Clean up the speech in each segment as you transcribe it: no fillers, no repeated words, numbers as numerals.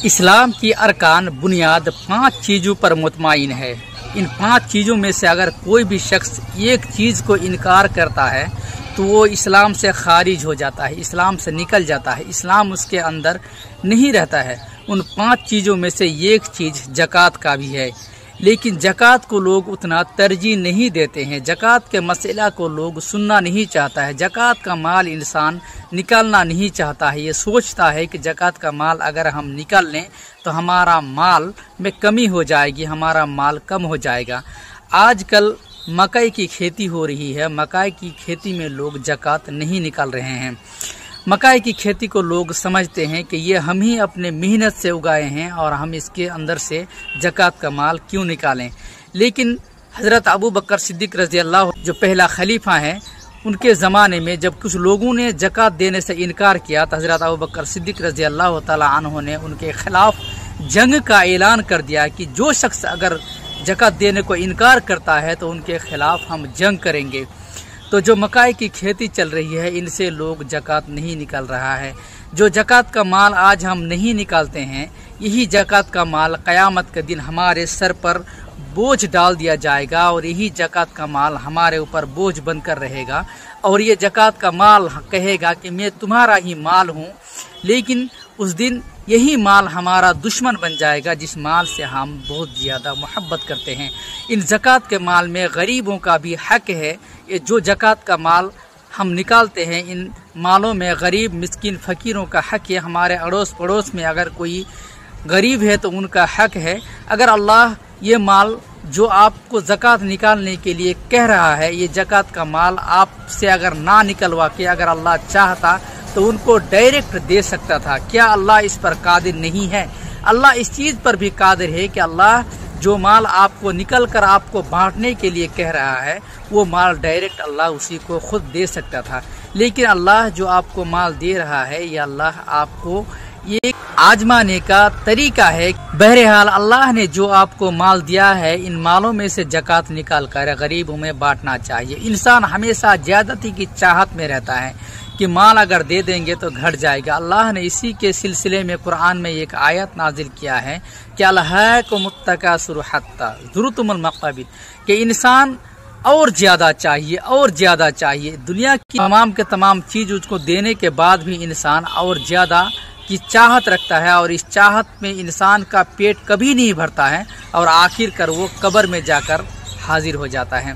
اسلام کی ارکان بنیاد 5 چیزوں پر مطمئن ہے۔ ان 5 چیزوں میں سے اگر کوئی بھی شخص ایک چیز کو انکار کرتا ہے تو وہ اسلام سے خارج ہو جاتا ہے، اسلام سے نکل جاتا ہے، اسلام اس کے اندر نہیں رہتا ہے۔ ان 5 چیزوں میں سے ایک چیز زکوٰۃ کا بھی ہے، لیکن زکوٰۃ کو لوگ اتنا ترجیح نہیں دیتے ہیں، زکوٰۃ کے مسئلہ کو لوگ سننا نہیں چاہتا ہے، زکوٰۃ کا مال انسان نکالنا نہیں چاہتا ہے، یہ سوچتا ہے کہ زکوٰۃ کا مال اگر ہم نکال لیں تو ہمارا مال میں کمی ہو جائے گی، ہمارا مال کم ہو جائے گا۔ آج کل مکئی کی کھیتی ہو رہی ہے، مکئی کی کھیتی میں لوگ زکوٰۃ نہیں نکال رہے ہیں۔ مکئی کی کھیتی کو لوگ سمجھتے ہیں کہ یہ ہم ہی اپنے محنت سے اگائے ہیں اور ہم اس کے اندر سے زکوٰۃ کا مال کیوں نکالیں۔ لیکن حضرت ابوبکر صدیق رضی اللہ جو پہلا خلیفہ ہیں، ان کے زمانے میں جب کچھ لوگوں نے زکوٰۃ دینے سے انکار کیا تو حضرت ابوبکر صدیق رضی اللہ تعالیٰ عنہ نے ان کے خلاف جنگ کا اعلان کر دیا کہ جو شخص اگر زکوٰۃ دینے کو انکار کرتا ہے تو ان کے خلاف ہم جنگ کریں گے۔ تو جو مکئی کی کھیتی چل رہی ہے ان سے لوگ زکوٰۃ نہیں نکال رہا ہے۔ جو زکوٰۃ کا مال آج ہم نہیں نکالتے ہیں، یہی زکوٰۃ کا مال قیامت کے دن ہمارے سر پر بوجھ ڈال دیا جائے گا اور یہی زکوٰۃ کا مال ہمارے اوپر بوجھ بن کر رہے گا، اور یہ زکوٰۃ کا مال کہے گا کہ میں تمہارا ہی مال ہوں، لیکن اس دن یہی مال ہمارا دشمن بن جائے گا جس مال سے ہم بہت زیادہ محبت کرتے ہیں۔ ان زکوٰۃ کے مال میں غریبوں کا بھی حق ہے۔ یہ جو زکوٰۃ کا مال ہم نکالتے ہیں ان مالوں میں غریب مسکین فقیروں کا حق ہے۔ ہمارے اڑوس پڑوس میں اگر کوئی غریب ہے تو ان کا حق ہے۔ اگر اللہ یہ مال جو آپ کو زکوٰۃ نکالنے کے لیے کہہ رہا ہے، یہ زکوٰۃ کا مال آپ سے اگر نہ نکلوا کے اگر اللہ چاہتا تو ان کو ڈائریکٹ دے سکتا تھا۔ کیا اللہ اس پر قادر نہیں ہے؟ اللہ اس چیز پر بھی قادر ہے کہ اللہ جو مال آپ کو نکل کر آپ کو بانٹنے کے لیے کہہ رہا ہے وہ مال ڈائریکٹ اللہ اسی کو خود دے سکتا تھا، لیکن اللہ جو آپ کو مال دے رہا ہے یہ اللہ آپ کو یہ آزمانے کا طریقہ ہے۔ بہرحال اللہ نے جو آپ کو مال دیا ہے ان مالوں میں سے زکوٰۃ نکال کر غریبوں میں بانٹنا چاہیے۔ انسان ہمیشہ زیادتی کی چاہت میں رہتا ہے کہ مال اگر دے دیں گے تو گھٹ جائے گا۔ اللہ نے اسی کے سلسلے میں قرآن میں ایک آیت نازل کیا ہے کہ الہاکم التکاثر حتی زرتم المقابر، کہ انسان اور زیادہ چاہیے اور زیادہ چاہیے، دنیا کی تمام کے تمام چیز اس کو دینے کے بعد بھی انسان اور زیادہ کی چاہت رکھتا ہے، اور اس چاہت میں انسان کا پیٹ کبھی نہیں بھرتا ہے اور آخر کر وہ قبر میں جا کر حاضر ہو جاتا ہے۔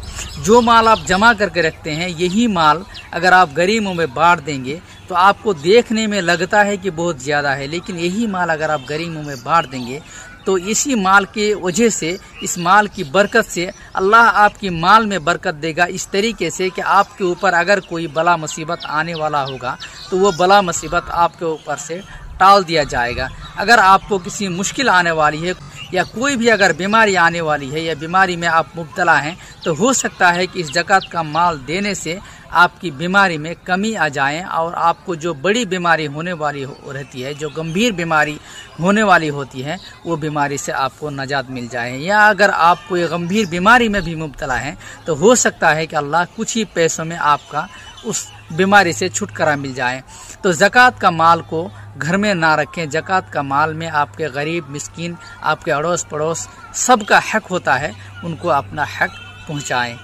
جو مال آپ جمع کر کے رکھتے ہیں یہی مال اگر آپ غریبوں میں بانٹ دیں گے تو آپ کو دیکھنے میں لگتا ہے کہ بہت زیادہ ہے، لیکن یہی مال اگر آپ غریبوں میں بانٹ دیں گے تو اسی مال کے وجہ سے، اس مال کی برکت سے اللہ آپ کی مال میں برکت دے گا، اس طریقے سے کہ آپ کے اوپر اگر کوئی بلا مصیبت آنے والا ہوگا تو وہ بلا مصیبت آپ کے اوپر سے ٹال دیا جائے گا۔ اگر آپ کو کسی مشکل آنے والی ہے یا کوئی بھی اگر بیماری آنے والی ہے یا بیماری میں آپ مبتلا ہیں تو ہو سکتا ہے کہ اس زکوٰۃ کا مال دینے سے آپ کی بیماری میں کمی آ جائیں اور آپ کو جو بڑی بیماری ہونے والی رہتی ہے، جو گمبھیر بیماری ہونے والی ہوتی ہے، وہ بیماری سے آپ کو نجات مل جائے، یا اگر آپ کوئی گمبھیر بیماری میں بھی مبتلا ہیں تو ہو سکتا ہے کہ اللہ کچھ ہی پیسوں میں آپ کا اس بیماری سے چھٹکارا مل جائے۔ تو زکوٰۃ کا مال کو گھر میں نہ رکھیں، زکوٰۃ کا مال میں آپ کے غریب مسکین، آپ کے اڑوس پڑوس سب کا حق ہوتا ہے، ان کو اپنا حق پہنچائیں۔